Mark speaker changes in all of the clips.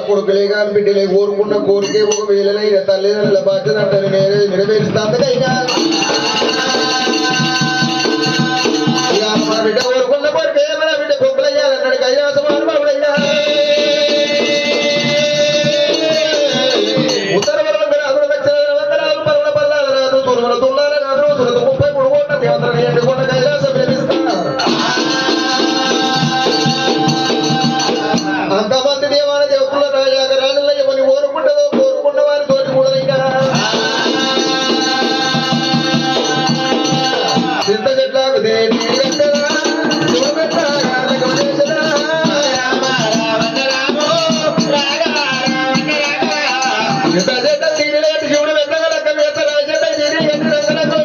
Speaker 1: కొడుకులే కానీ బిడ్డలే కోరుకున్న కోరికే ఒక వేలనైనా తల్లిదండ్రుల బాధ్యత అంటే నేనే నెరవేరుస్తాందుకైనా మన బిడ్డ కోరుకున్న కోరికే మన బిడ్డ పొక్కులయ్యాలన్నాడు కైలాసమాను బాబుడయ్యా ఉత్తర వరవంద రాదు దక్షిణ వంద రాదు పరమ పల్లాల రాదు తూర్మల తుల్లాల రాదు సురత 33 కోట్ల దేవతలను ఎండుకున్న కైలాసం లభిస్తా అంతమంది దేవాల దేవతల రాజాక రాజుల ఎవరిని కోరుకుంటుందో కోరుకున్న వారి తోటి కూడా చింత చెట్లకు దేవి శివుడు వెంటగలక్క వేస్తారా చెట్ట తీరి వేస్తానంటే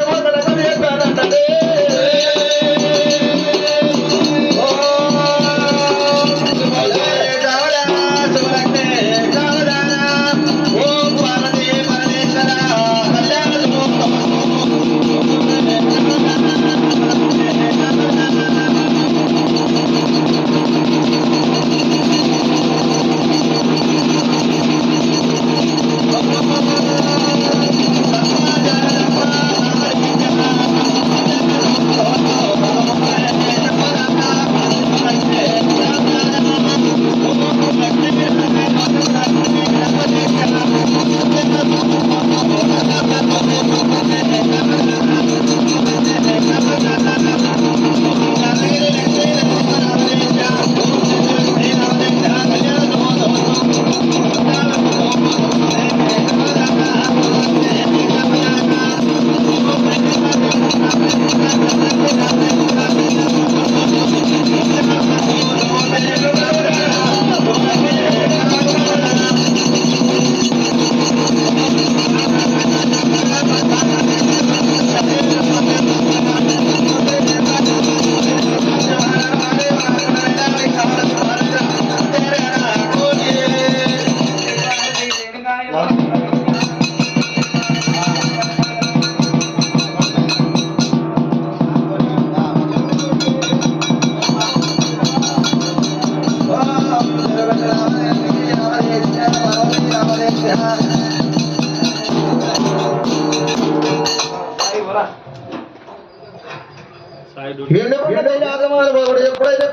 Speaker 1: ఎప్పుడైతే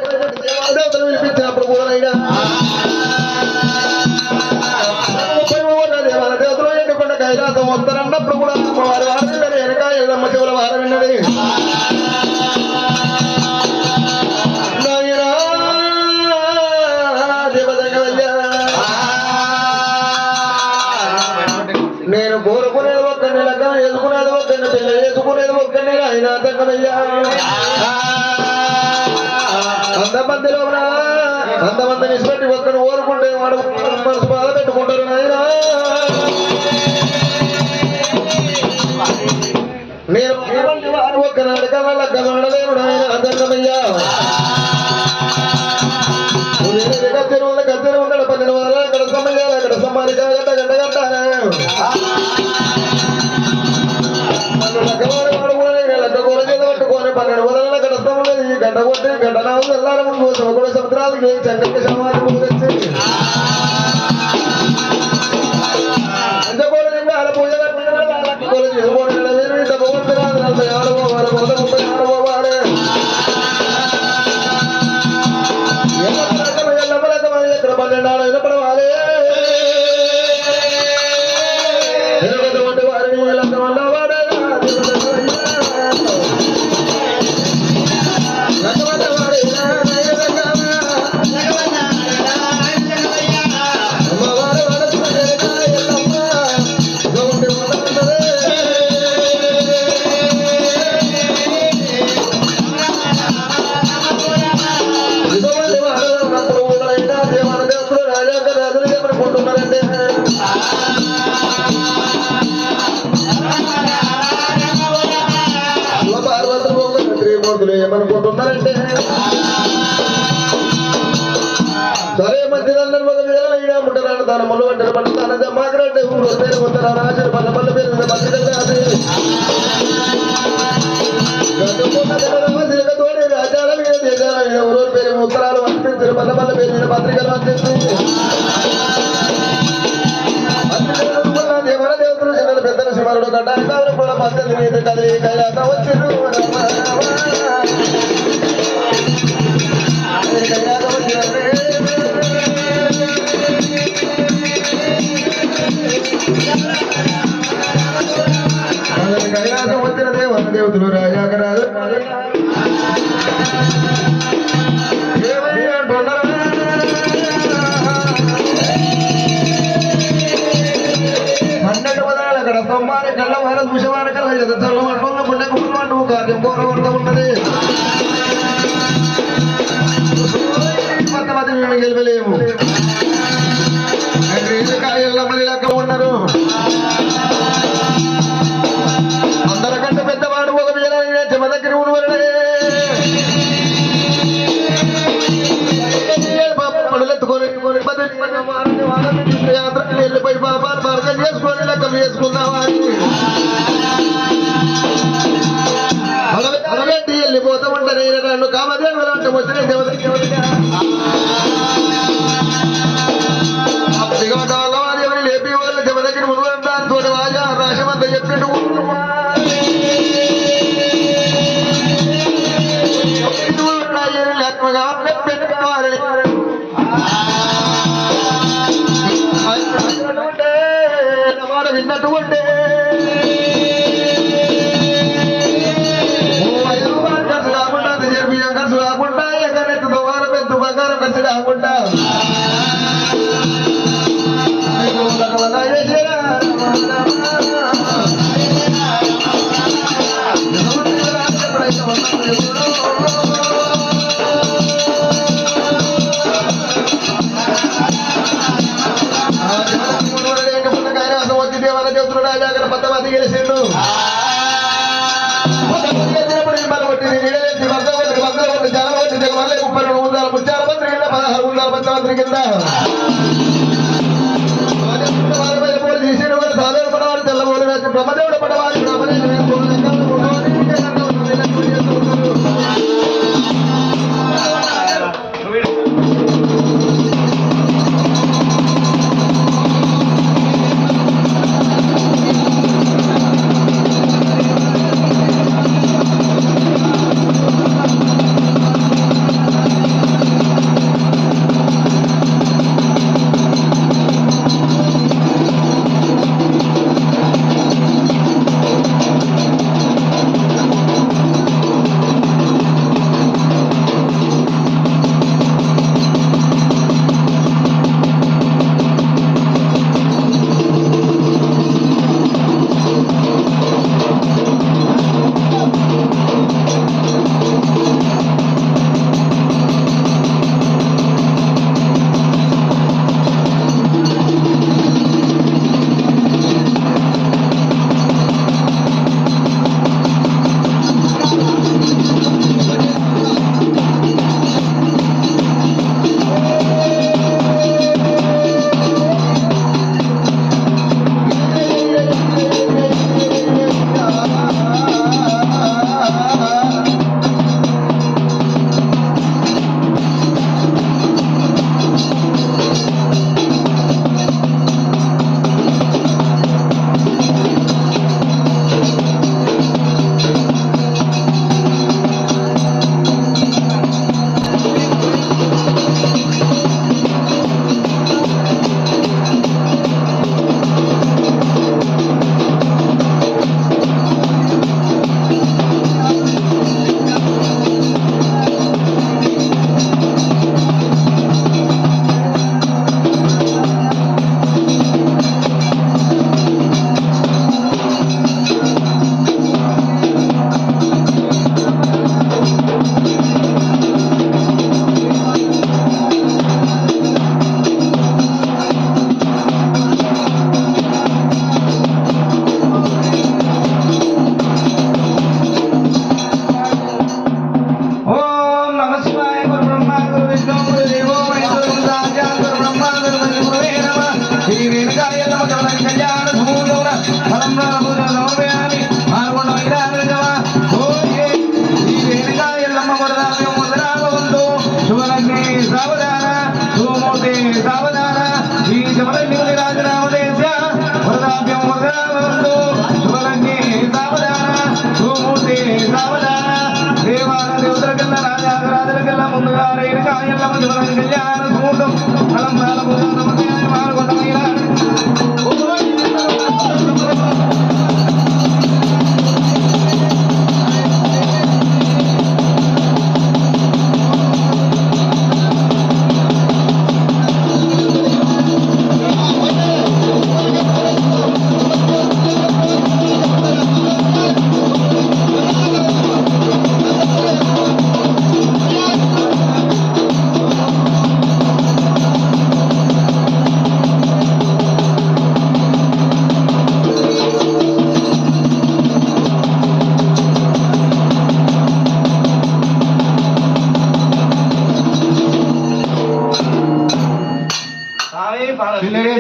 Speaker 1: వినిపించినప్పుడు కూడా దేవాల దేవతలు ఎన్నుకున్న కైలాసం వస్తారన్నప్పుడు కూడా వారి వారు విన్నది వెనక ఎల్లమ్మ చెవుల వారు విన్నది నేను కోరుకునేది ఒక్కడిని లగ్గం వేసుకునేది ఒక్కడిని పిల్ల వేసుకునేది ఒక్కడిని ఆయన తగ్గమయ్యా అంతమందిలో అంతమంది నిష్పట్టి ఒక్కడిని కోరుకుంటే వాడు మనసు బాధ పెట్టుకుంటారు నాయన నేను వారు ఒక్కనాడు కన్నా లగ్గం ఆడలేను ఆయన తగ్గమయ్యా గద్దెలు ఉన్నాడు 12 వారాలు అక్కడ సమయాలు అక్కడ సమ్మానిక గడ్డ గడ్డ కట్టాను లగ్గవాడు కూడా లగ్గ కూర చేత పట్టుకొని 12 వదల అక్కడ స్తమలేదు ఈ గడ్డ కొట్టి గడ్డ నావు వెళ్ళాలి ముందు కూడా సముద్రాలకి చక్కటి సమాజం తెచ్చి అంతకూర అలా పూజ కూర చేసుకోవాలి భగవంతురాలు 40 పోవాలి 30 పోవాలి ఇక్కడ 12 వినపడవాలి వారిని వల్ల దేవతలు ఏమనుకుంటున్నారంటే సరే మంచిదన్నారు ఒక వేళ ముట్టరాను తన ముళ్ళు వంటలు పంట తన జమాకరంటే ఊరు పేరు ఉంటారా రాజు పల్ల పల్ల పేరు తోడి రాజాల మీద దేశాల మీద ఊరు పేరు ఉత్తరాలు అందించారు పల్ల పల్ల పేరు మీద పత్రికలు అందించింది దేవర దేవతలు చిన్న పెద్దల శివరుడు కట్టాలు కూడా పద్ధతి మీద కదిలి కైలాస వచ్చారు కైలాస వచ్చారు కైలాసం వచ్చిన దేవతలు రాజాకరాజు అక్కడ స్తంభాన్ని కళ్ళవార దూషవార కళ్ళ చల్లమంటూ గుండె కుటుంబం కార్యం గౌరవంగా ఉన్నది కొంతమంది మేము గెలవలేము కాయల మళ్ళీ అక్కడ ఉన్నారు అందరికంటే పెద్దవాడు ఒక చెమ దగ్గర ఉన్నవాడే పడులెత్తుకొని యాత్రకి వెళ్ళిపోయి పాపాలు మార్గం చేసుకొని లెక్కలు చేసుకున్నావా అలగట్టి వెళ్ళిపోతూ ఉంటాను నేను నన్ను కామదేవులు అంటే వచ్చిన దేవతకి లేపి వాళ్ళు చెమ దగ్గర ఉన్నవారు దాంతో వాజా రాశమంతా చెప్పినట్టు విన్నట్టు ఉంటే ఖర్చు కాకుండా బియ్యం ఖర్చు కాకుండా ఎక్కడెత్తు దుకాణం పెద్ద బంగారం ఖర్చు కాకుండా రాజాగర పద్దమతి గెలిచిండు ముచ్చాల మంత్రి కింద 16 ఉండాల పద్దమంత్రి కింద తీసిన సాధారణ పడవాలి తెల్లబోలు వేసి బ్రహ్మదేవుడు పడవాలి దేవతలకెల్లా రాజరాజులకెల్లా ముందుగా రేణుగా ఎల్ల ముందు కళ్యాణ సూటం ఫలం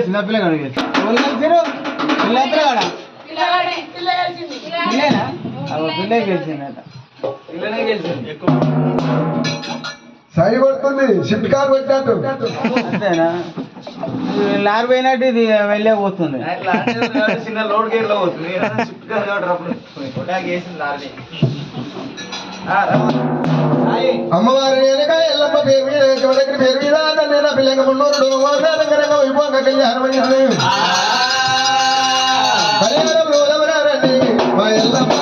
Speaker 1: చిన్నపిల్ల సరి కొడుతుంది షిఫ్ట్ కార్ పెట్టినట్టు అంతేనా లారీ పోయినట్టు ఇది వెళ్ళే పోతుంది చిన్న లోడ్ గేర్ లో పోతుంది షిఫ్ట్ కార్ అమ్మవారి వెనక ఎల్లమ్మ పేరు మీద దగ్గర పేరు మీద నేను పిల్లగా మున్నూరు వైభవంగా కళ్యాణమైంది పరిహారంలో ఎవరారండి మా ఎల్లమ్మ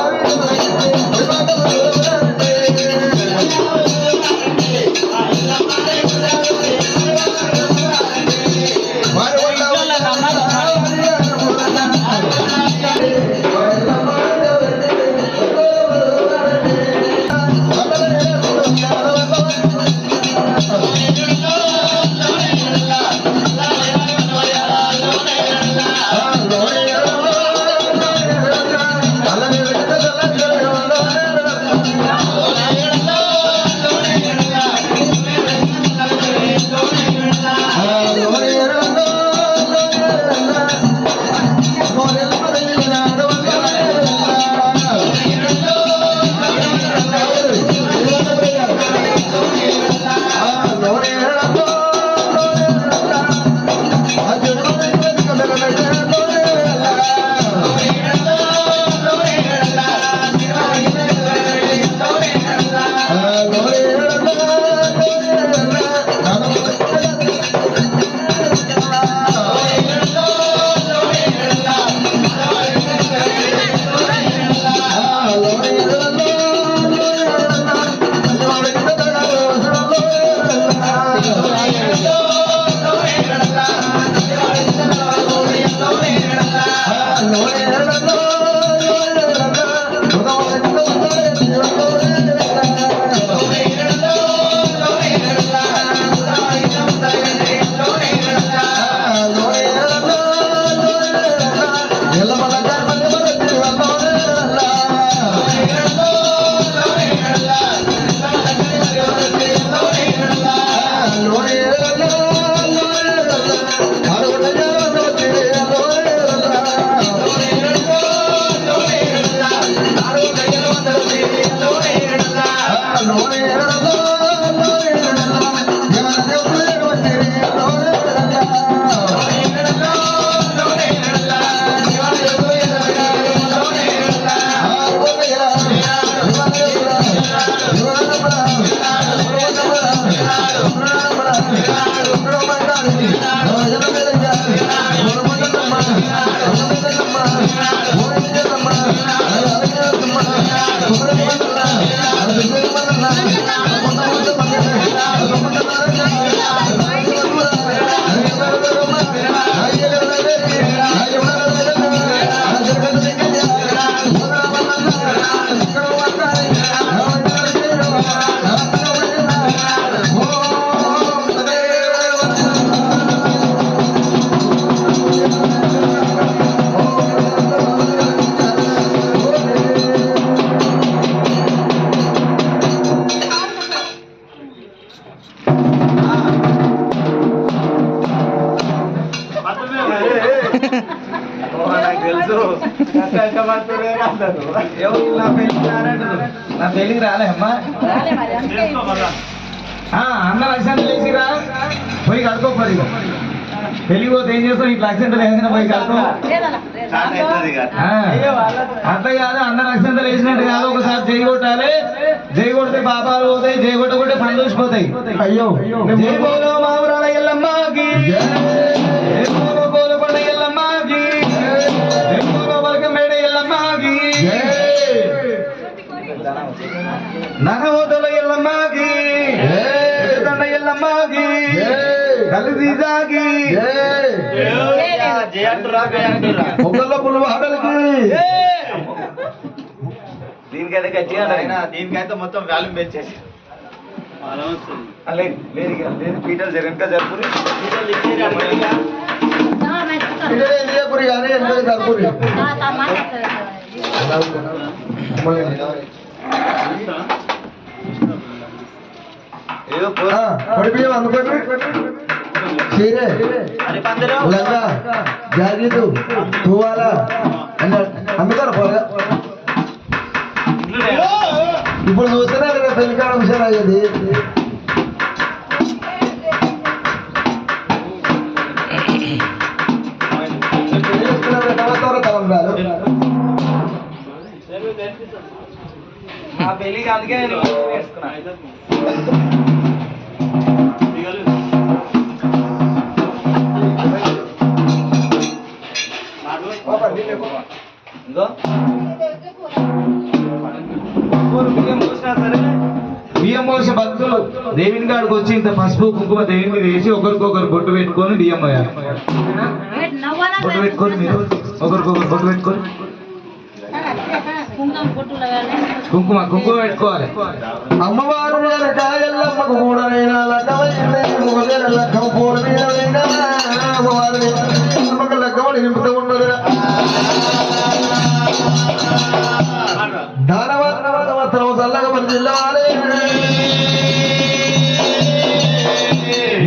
Speaker 1: నా పెళ్ళికి రాలే అమ్మా అందరూ అక్షాలు లేచిరా పోయి కడుకోపోయి
Speaker 2: పెళ్లి పోతే ఏం చేస్తాం ఇట్లా అక్షంతలు వేసిన పోయి కడతాం అట్లా కాదు అందరు అక్షంతలు వేసినట్టు కాదు ఒకసారి జై కొట్టాలి జై కొడితే పాపాలు పోతాయి జై కొట్టకుంటే పని చూసిపోతాయి అయ్యో జై బోలో మావురాల ఎల్లమ్మకి జై బోలో గోలకొండ ఎల్లమ్మకి జై బోలో వలకమేడ ఎల్లమ్మకి నగవోతల ఎల్లమ్మకి దండ ఎల్లమ్మకి కలిసీసాకి ఒకళ్ళ పుల్ల ఆటలకి
Speaker 1: దీనికైతే గట్టిగా దీనికైతే మొత్తం వాల్యూమ్ పెంచేసి లేదు పీటర్ జరగక జరుపురి
Speaker 2: పురి కానీ ఎందుకు జరుపురి పొడిపియం అందుకోండి చీరే లంగా జాకెట్ తువాల అందుకోరు పోగా ఇప్పుడు చూస్తున్నా కదా పెళ్లికాడ విషయం అయ్యేది
Speaker 1: మా పెళ్ళికి అందుకే నేను వేసుకున్నా
Speaker 2: బియ్యం పోసిన భక్తులు దేవుని కాడికి వచ్చి ఇంత పసుపు కుంకుమ దేవుని మీద వేసి ఒకరికొకరు బొట్టు పెట్టుకొని బియ్యం పోయాలి బొట్టు పెట్టుకొని మీరు ఒకరికొకరు బొట్టు పెట్టుకొని కుంకుమ పెట్టుకోవాలి అమ్మవారు ఎల్లమ్మకు కూడా లెక్కమని నింపుతూ ఉన్నది దానవత్రం చల్లగా మన జిల్లా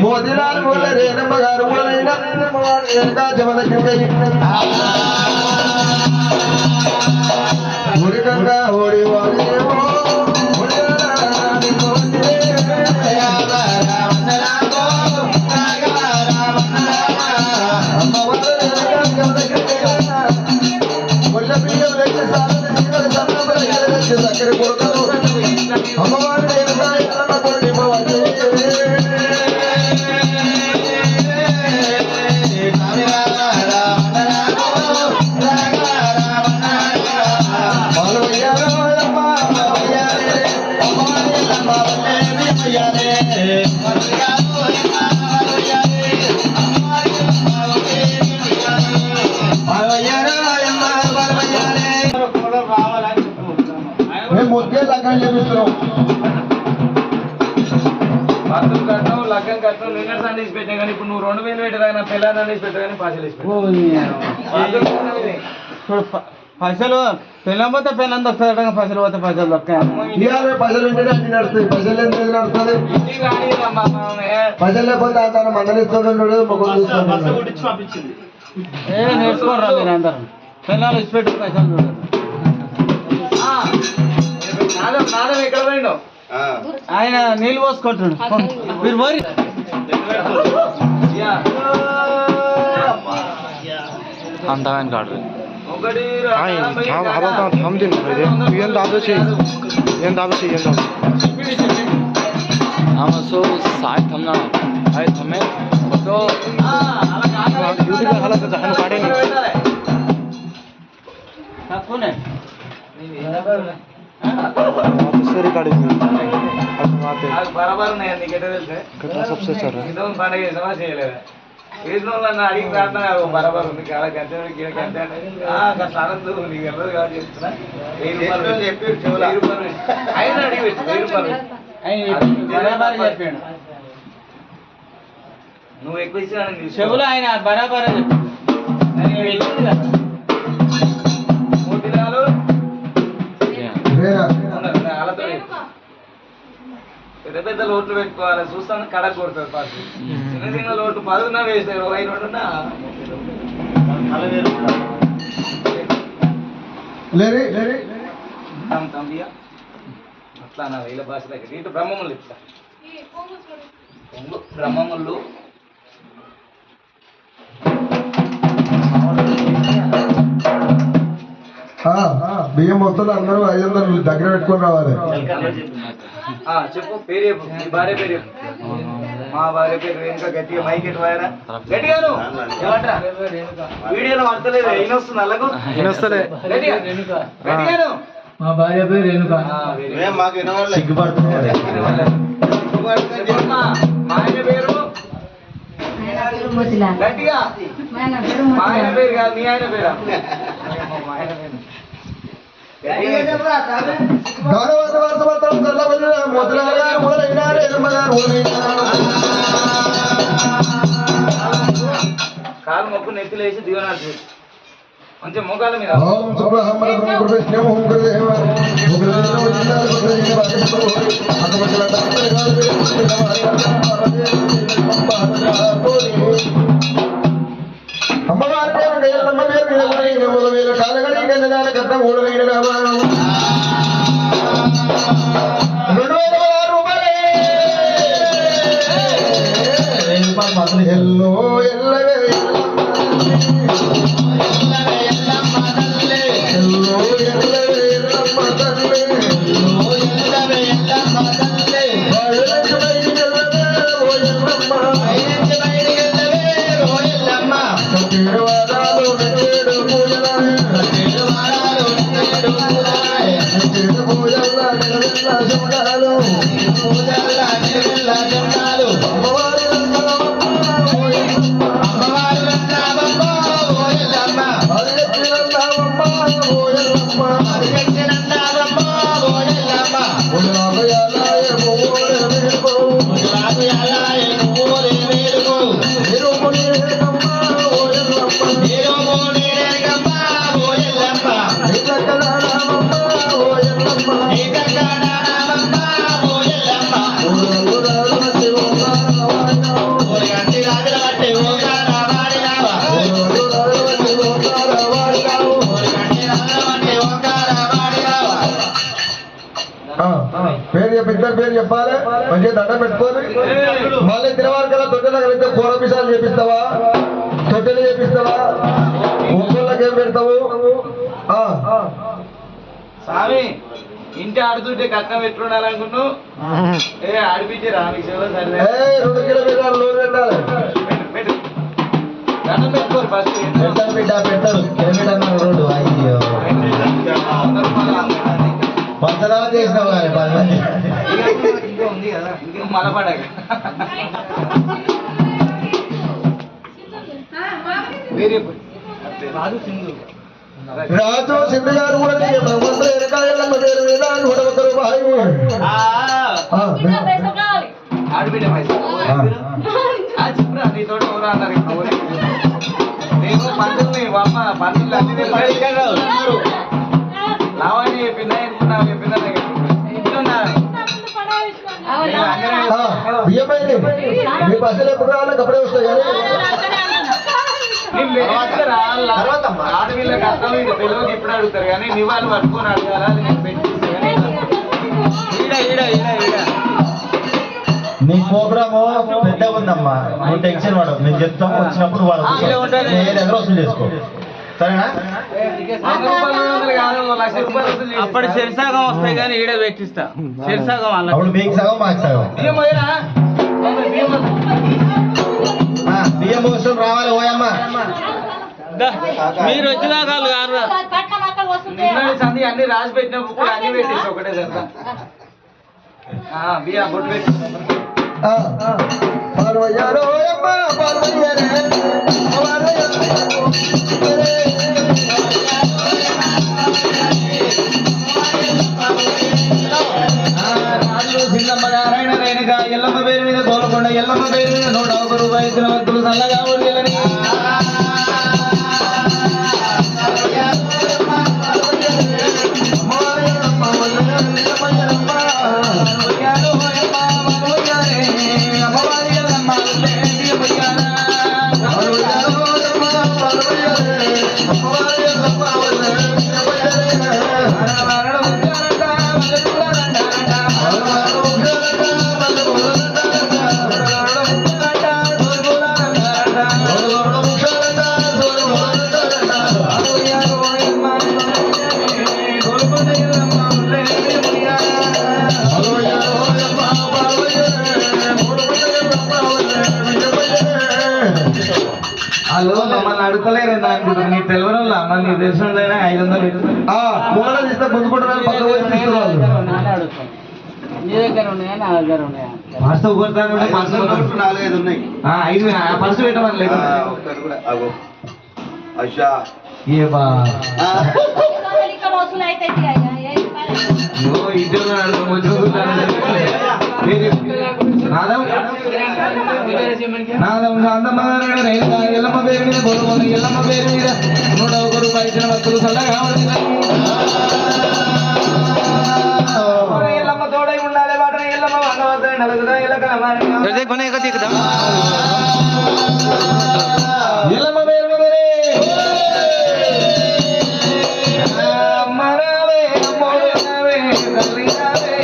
Speaker 2: మోతిలాల్ వల్ల రేణమ్మ గారు ఉడికంగా ఓడి వాడేమో అమ్మవారు మేము మొత్తం లగ్గం చేపిస్తున్నాం
Speaker 1: బాత్రూమ్ కట్టాం లగ్గం కట్టాం నిన్న సండేసి పెట్టాం కానీ ఇప్పుడు నువ్వు 2000 పెట్టదా నా పిల్లలు సండేసి పెట్టా కానీ పైసలు పెళ్ళం పోతే పెళ్ళం దొరుకుతుంది పైసలు పోతే పైసలు దొరుకుతాయి
Speaker 2: పైసలు ఉంటేనే అన్ని నడుస్తాయి పైసలు ఎందుకు నడుస్తుంది పైసలు లేకపోతే తను మందలిస్తున్నాడు
Speaker 1: నేర్చుకోరా మీరు అందరం పిల్లలు ఇచ్చి పెట్టు పైసలు చూడరు నాదం ఎక్కడ పోయిండో ఆయన నీళ్ళు పోసుకుంటాడు మీరు పోయి
Speaker 3: अंदावन काट रहे
Speaker 1: ఒకటి
Speaker 3: हम हम दिन ये दाबे से हम सो साथ हमना आए हमें तो ड्यूटी का हालत जहन काटे नहीं
Speaker 1: कौन है
Speaker 3: सर काटे
Speaker 1: बराबर नहीं है निकेटर से
Speaker 3: कितना सबसे चल रहा है
Speaker 1: एकदम पाने के समझ नहीं ले అడిగి ప్రార్థన బరాబర్ ఉంది కాడ గంటే సానందు నీకు ఎవరు కాదు చెప్తున్నా ఆయన అడిగి పెట్టు 1000 రూపాయలు చెప్పాడు నువ్వు ఎక్కువ ఇచ్చిన చెవులు ఆయన బరాబర్ మూతిరాలు పెద్ద పెద్ద లోట్లు పెట్టుకోవాలి చూస్తాను కడ కొడుతుంది ఫస్ట్ చిన్న చిన్న లోట్లు 10 వేస్తారు 5 అట్లా నా వీళ్ళ భాష దగ్గర ఇటు బ్రహ్మములు ఇట్లా బ్రహ్మములు
Speaker 4: బియ్యం మొత్తం అందరూ 500 దగ్గర పెట్టుకొని రావాలి.
Speaker 2: చెప్పు పేరు చెప్పు, నీ భార్య పేరు చెప్పు. మా భార్య పేరు రేణుక. గట్టిగా మైక్ ఎటు వాయరా, గట్టిగాను ఏమంటారా? వీడియోలో పడతలేదు, అయినొస్తుంది అల్లకు గట్టిగాను.
Speaker 1: మా భార్య పేరు రేణుక.
Speaker 4: సిగ్గుపడుతుంది.
Speaker 2: మా ఆయన పేరు గట్టిగా. మా ఆయన పేరు కాదు, మీ ఆయన పేరా? మా ఆయన పేరు కాలు మొక్కు నెత్తిలేసి దివనాడు మంచి మోకాల మీద.
Speaker 4: అమ్మవారి పేరు అమ్మ పేరు మీద కాలగడి గంధదాల గడ్డ 3,000 రూపాయలు. 2,016 రూపాయలు. ఎల్లో ఎల్లవే ఎల్లో ఎల్లవే ఎల్లమ్మ తల్లి. పేరు చెప్పిద్దరు పేరు చెప్పాలి, మంచిగా దండ పెట్టుకోని మళ్ళీ తినవారికల్లా తొట్టెల కలిగితే పూర్వపిసాలు చేపిస్తావా, తొట్టెలు చేపిస్తావా, ఒక్కళ్ళకేం పెడతావు?
Speaker 2: స్వామి ఇంటి ఆడుతుంటే కట్నం ఎట్లుండాలనుకున్నావు? ఆడిపించే రామేశ్వరం సరే
Speaker 4: 2 కిలోమీటర్లు లోన్ పెట్టాలి.
Speaker 2: దండం పెట్టుకోరు ఫస్ట్.
Speaker 4: పెట్టారు బిడ్డ పెట్టారు. కిలోమీటర్ రోడ్డు అయ్యో పంచదార చేసినావు కానీ 10 మంది
Speaker 2: ఇంకా ఉంది కదా, ఇంకా మలపడక. వేరే రాజు సింధు.
Speaker 4: రాజు సింధు గారు కూడా వెనకాయలమ్మ పేరు మీద 101 రూపాయలు.
Speaker 2: ఆడబిడ్డ చెప్పురా, నీ తోట ఊరా అన్నారు. నేను పంతుల్ని అమ్మ పంతులు అన్ని లావాణి చెప్పిందా ఎనుకున్నా చెప్పిందా
Speaker 4: మీ బస్సులు ఎప్పుడు రావాలి? అప్పుడే వస్తాయి కానీ
Speaker 2: ఆడవిళ్ళకి అర్థం తెలుగుకి ఇప్పుడు అడుగుతారు కానీ నివాళి పట్టుకొని అడగాల
Speaker 4: నీ ప్రోగ్రాము పెద్దగా ఉందమ్మా, నువ్వు టెన్షన్ పడవు. నేను చెప్తాం, వచ్చినప్పుడు వాళ్ళు దగ్గర వసూలు చేసుకో, సరేనా?
Speaker 1: అప్పుడు చెరిసాగం వస్తాయి కానీ ఈడ పెట్టిస్తా. చెరిసాగం
Speaker 4: అప్పుడు మీకు సగం మాకు సగం. బియ్యం మోసం రావాలి ఓయమ్మ.
Speaker 1: మీరు వచ్చినాక
Speaker 2: సంధి అన్ని రాసి పెట్టిన బుక్ అన్ని పెట్టేసి ఒకటే సరిగా బియ్య బొట్టు పెట్టి
Speaker 4: పార్వయ్యారో ఓయమ్మ పార్వయ్యారే
Speaker 2: సిన్నమ్మ నారాయణ రేణుక ఎల్లమ్మ పేరు మీద కోలకొండ ఎల్లమ్మ పేరు మీద 101 రూపాయలు ఇచ్చిన భక్తులు చల్లగా ఉండాలని. కొడతలేరు అనుకుంటారు నీకు తెలియని వాళ్ళ మళ్ళీ నీ తెలిసిన 500
Speaker 4: మూలలో తీస్తే గుంజుకుంటున్నారు పక్క పోయి తీసుకోవాలి
Speaker 1: నీ దగ్గర ఉన్నాయా నా దగ్గర ఉన్నాయా
Speaker 2: ఫస్ట్ కొడతాను ఫస్ట్
Speaker 4: 4-5 ఉన్నాయి
Speaker 2: 5 ఫస్ట్ పెట్టమని లేదు
Speaker 4: ఒక్కటి కూడా అగో అయ్యా
Speaker 2: ఏ బా ఎల్లమ్మ పేరు మీద బోరుకొని ఎల్లమ్మ పేరు మీద 101 రూపాయలు ఇచ్చిన భక్తులు చల్లగా ఎల్లమ్మ తోడై ఉండాలి వాటిని ఎల్లమ్మ
Speaker 3: देख बनेगा देख दम
Speaker 2: ఎల్లమ్మ పేరు మీద మరవే మోరవే తల్లిరావే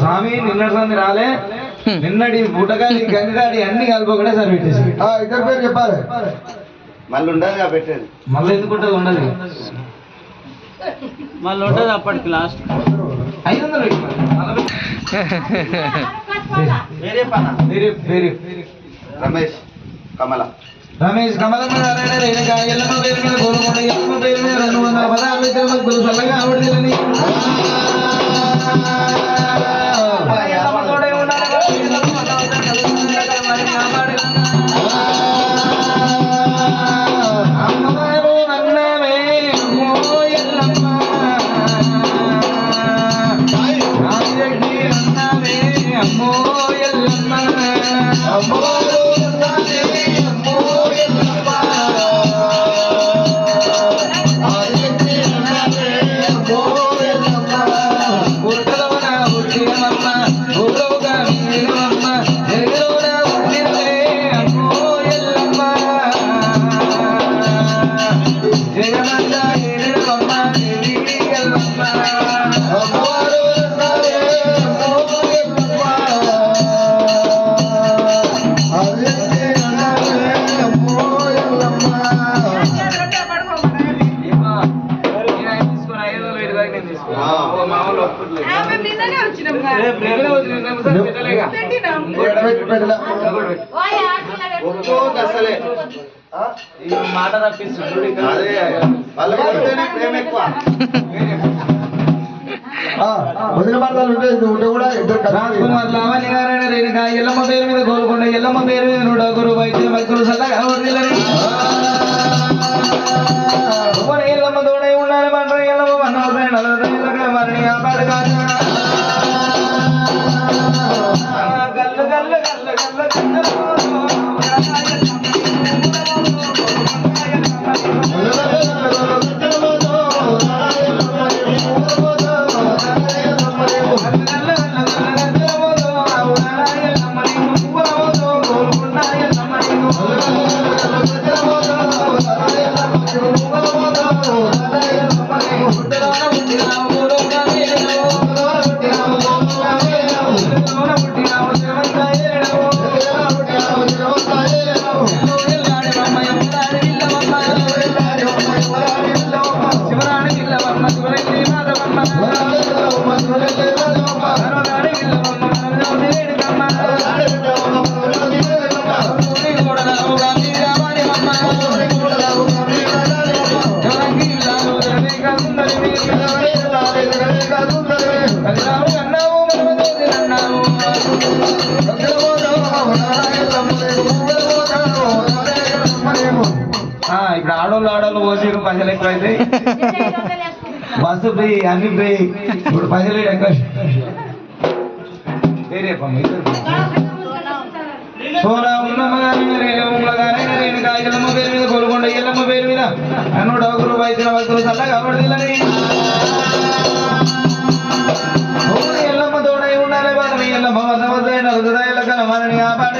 Speaker 2: స్వామి నిన్నటి సంది రాలే నిన్నటి బుటగాడి గంగగాడి అన్ని కలుపుకుంటే సరే పెట్టేసి
Speaker 4: ఇద్దరు పేరు చెప్పాలి మళ్ళీ ఉండదు పెట్టేది
Speaker 2: మళ్ళీ ఎందుకుంటుంది ఉండదు
Speaker 1: మళ్ళీ ఉంటుంది అప్పటికి లాస్ట్
Speaker 2: 500
Speaker 4: వేరే పన రమేష్ కమల
Speaker 2: కమలమ్మ నారాయణ రేణుక ఎల్లమ్మ పేరు మీద గోలకొండ ఎల్లమ్మ పేరు మీద 216 ఇద్దరు భక్తులు చల్లగా ఆవిడని అమ్మవారు అన్నమే అమ్మో ఎల్లమ్మ నాయకి అన్నమే అమ్మో ఎల్లమ్మ అమ్మవారు అన్నమే అమ్మో ఎల్లమ్మ నాయకి అన్నమే అమ్మో ఎల్లమ్మ గుర్తలవన గుర్తినమ్మ గుర్తవుగా మీనమ్మ ఎరుగలోన ఉండినవే అమ్మో ఎల్లమ్మ జగమంత ఎరుగమ్మ దేవి ఎల్లమ్మ అమ్మవారు అన్నమే అమ్మో ఎల్లమ్మ నాయకి అన్నమే అమ్మో ఎల్లమ్మ
Speaker 4: అసలే
Speaker 2: మాట తప్పిస్తుంది
Speaker 4: అదే వాళ్ళ ప్రేమ ఎక్కువ
Speaker 2: వదిన మర్దాలు ఉంటే కూడా రాజ్కుమార్ లావణ్య నారాయణ రేణుక ఎల్లమ్మ పేరు మీద గోల్కొండ ఎల్లమ్మ పేరు మీద 101 రూపాయలు భక్తులు సల్లగా ఎల్లమ్మ తోడై ఉండాలి పంట ఎల్లమ్మ మరణి ఆపాడు కాదు గల్లు గల్లు గల్లు గల్లు ఇప్పుడు ఆడోళ్ళు పోసిరు పైసలు ఎక్కువైతే బస్సు ఫ్రీ అన్ని ఫ్రీ ఇప్పుడు పైసలు ఎక్కువ సోనా ఉన్నమ్మ గారి రేణు కాయలమ్మ పేరు మీద గోల్కొండ ఎల్లమ్మ పేరు మీద అన్నోడు ఒక రూపాయి ఇచ్చిన భక్తులు చల్లగా పడుతుందని ఎల్లమ్మ తోడై ఉండాలి బాధని ఎల్లమ్మ మనని ఆ పాట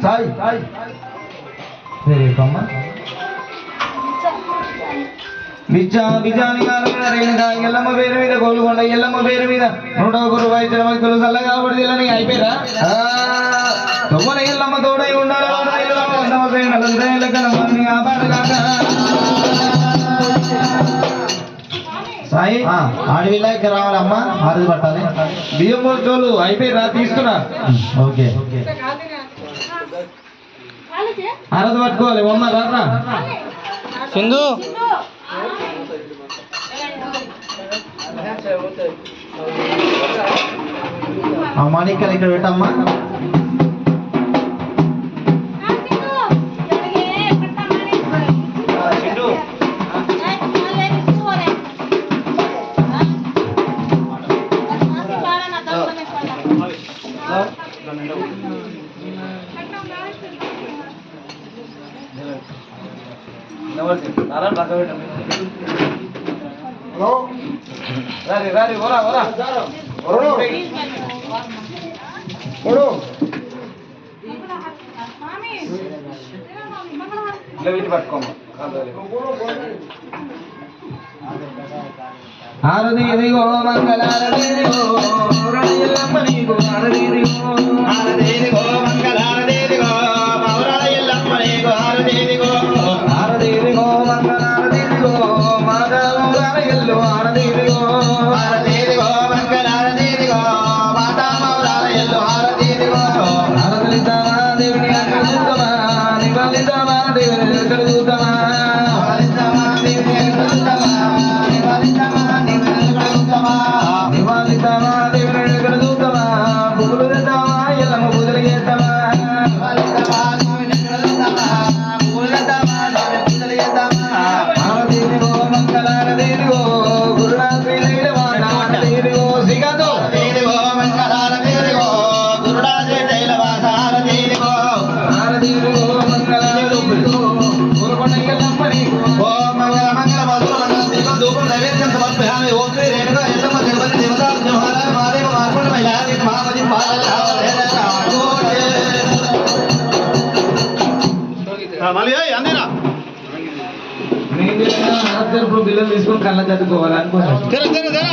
Speaker 2: సాయి సాయి బిజాని రేణుగా ఎల్లమ్మ పేరు మీద గోల్కొండ ఎల్లమ్మ పేరు మీద 101 రూపాయి ఇచ్చిన భక్తులు చల్లగా పడుతుందని అయిపోయారా తొమ్మల ఎల్లమ్మ తోడై ఉండాలి ఆ పాట సాయి
Speaker 4: ఆడవిల్లాకి రావాలమ్మా ఆరుది పట్టాలి
Speaker 2: బియ్యం పోల్చోళ్ళు అయిపోయిరా తీసుకున్నా
Speaker 4: ఓకే
Speaker 2: అరది పట్టుకోవాలి బొమ్మ రారా
Speaker 3: సింధు
Speaker 4: ఆ మాణిక్యాలు ఇక్కడ పెట్టమ్మా
Speaker 2: ఆరది ఇదిగో మంగళారదిగో ఎల్లమ్మ నీకు ఆరదిగో
Speaker 4: ఆరదేదిగో మంగళారదేదిగో పౌరాల ఎల్లమ్మ నీకు ఆరదేదిగో
Speaker 2: ఆరదిగో మంగళారదిగో మాధవరాల ఎల్లు ఆరదిగో
Speaker 4: ఆరదేదిగో మంగళారదేదిగో మాతా పౌరాల ఎల్లు ఆరదేదిగో
Speaker 2: ఆరదలిద్దామా దేవుని అక్కడ చూద్దామా నివాళిద్దామా దేవుని ఎక్కడ చూద్దామా నివాళిద్దామా దేవుని ఎక్కడ చూద్దామా పువ్వులు తెద్దామా ఎల్లమ్మ పూజలు చేద్దామా ఆరదేదిగో మంగళారదేదిగో గురునాథి లైలవా నారదేదిగో శ్రీకాంతో
Speaker 4: దేదిగో మంగళారదేదిగో గురుడాజే తైలవాసారదేదిగో
Speaker 2: ఆరదేదిగో మంగళారదేదిగో గోల్కొండ ఎల్లమ్మ నీకు
Speaker 4: ఓం మంగళ మంగళ మధుర మంగళ దీపం ధూపం నైవేద్యం సమర్పయామి ఓం శ్రీ రేణుకా ఎల్లమ్మ తిరుపతి దేవతా జోహార మాదేవ మార్పుణ మహిళాది మహాపతి మళ్ళీ అందిరా
Speaker 2: నేను ఇప్పుడు బిల్లులు తీసుకొని కళ్ళ చదువుకోవాలి అనుకుంటున్నాను
Speaker 4: తెర తెర తెర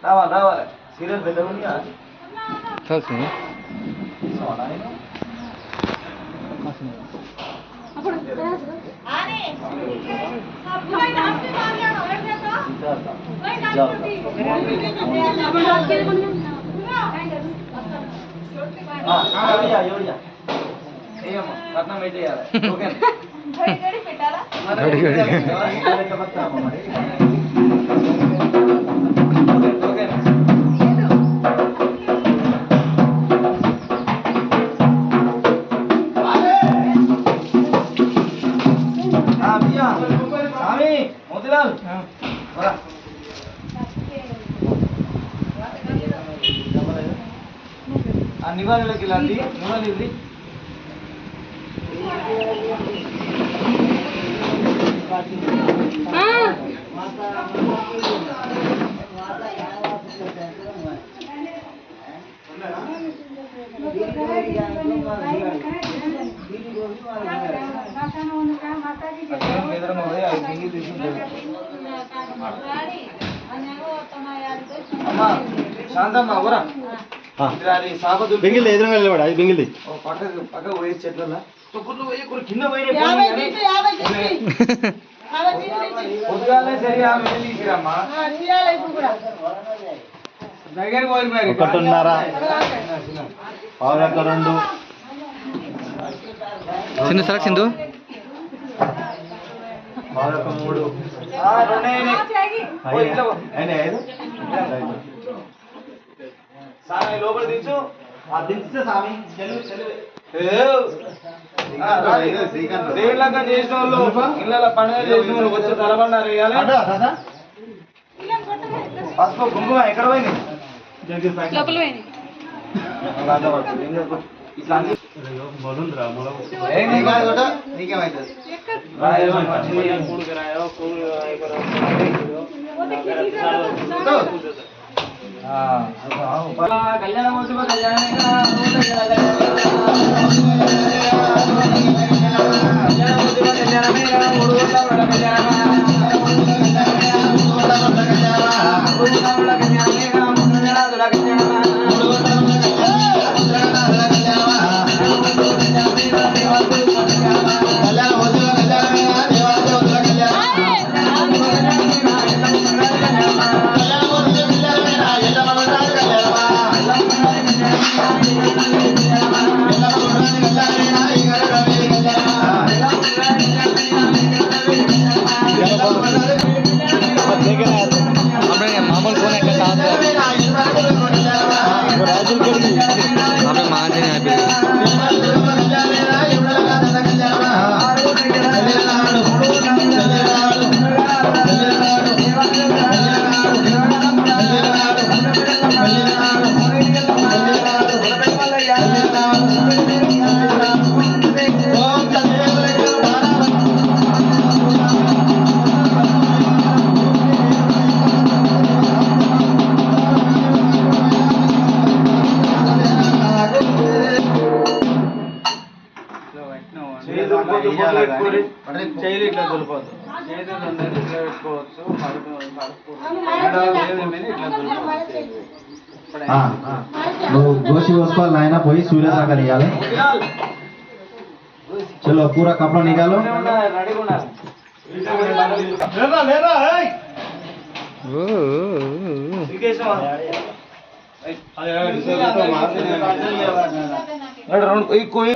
Speaker 2: రావాలి రావాలి సీరియల్ పెద్ద ఉంది
Speaker 3: చల్సింది
Speaker 2: పట్నం పెట్టేయాలి ఓకే స్వామి మోతిలాల్ ఆ నివాళులకి ఇలాంటి నివాళి ఇది అమ్మా శాంతమ్మ ఊరా సాపదు
Speaker 4: బెంగిల్ ఎదురుగా నిలబడి అది బెంగిల్ది
Speaker 2: పక్క పోయే చెట్ల కింద పొద్దుగానే సరి ఆమె తీసుకురమ్మా దగ్గర పోయి మరి
Speaker 4: 1:30 పావులక్క 2
Speaker 3: సింధు సరక్ సింధు
Speaker 4: పావులక్క 3
Speaker 2: సామి లోపల దించు
Speaker 4: దించితే స్వామి
Speaker 2: దేవుళ్ళగా చేసిన వాళ్ళు ఇళ్ళ పండుగ చేసిన వాళ్ళు వచ్చి తలబండారు వేయాలి పసుపు కుంకుమ ఎక్కడ పోయింది ఇట్లా నీకేమైతుంది కళ్యాణం
Speaker 3: मामूल फोन है
Speaker 2: చేయలు ఇట్లా దులిపోదు ఇట్లా పెట్టుకోవచ్చు
Speaker 4: నువ్వు గోసి కోసుకోవాలి నాయన పోయి सूर्य सागर ఇవ్వాలి चलो पूरा कपड़ा निकालो
Speaker 2: कोई